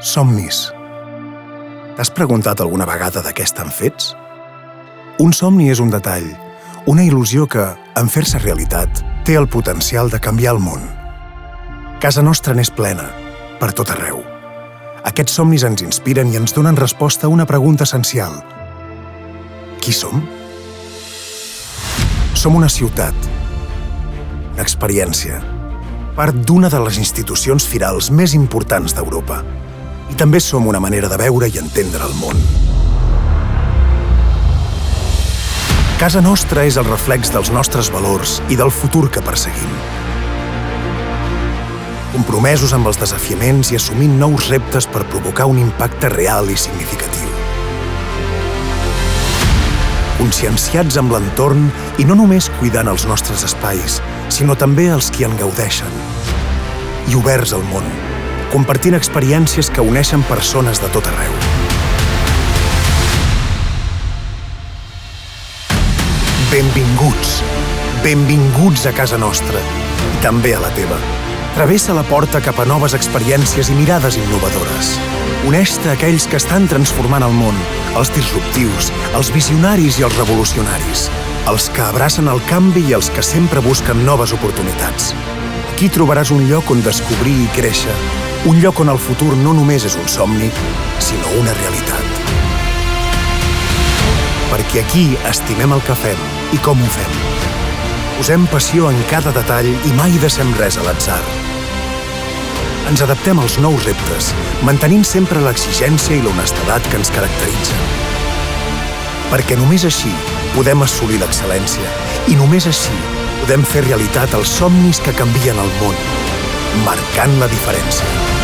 Somnis. T'has preguntat alguna vegada de què estan fets? Un somni és un detall, una il·lusió que, en fer-se realitat, té el potencial de canviar el món. Casa nostra n'és plena, per tot arreu. Aquests somnis ens inspiren i ens donen resposta a una pregunta essencial. Qui som? Som una ciutat, una experiència, part d'una de les institucions firals més importants d'Europa. I també som una manera de veure i entendre el món. Casa nostra és el reflex dels nostres valors i del futur que perseguim. Compromesos amb els desafiaments i assumint nous reptes per provocar un impacte real i significatiu. Conscienciats amb l'entorn i no només cuidant els nostres espais, sinó també els qui en gaudeixen. I oberts al món, compartint experiències que uneixen persones de tot arreu. Benvinguts! Benvinguts a casa nostra, i també a la teva. Travessa la porta cap a noves experiències i mirades innovadores. Uneix-te a aquells que estan transformant el món, els disruptius, els visionaris i els revolucionaris, els que abracen el canvi i els que sempre busquen noves oportunitats. Aquí trobaràs un lloc on descobrir i créixer, un lloc on el futur no només és un somni, sinó una realitat. Perquè aquí estimem el que fem i com ho fem. Posem passió en cada detall i mai deixem res a l'atzar. Ens adaptem als nous reptes, mantenint sempre l'exigència i l'honestedat que ens caracteritza. Perquè només així podem assolir l'excel·lència i només així podem fer realitat els somnis que canvien el món, marcant la diferència.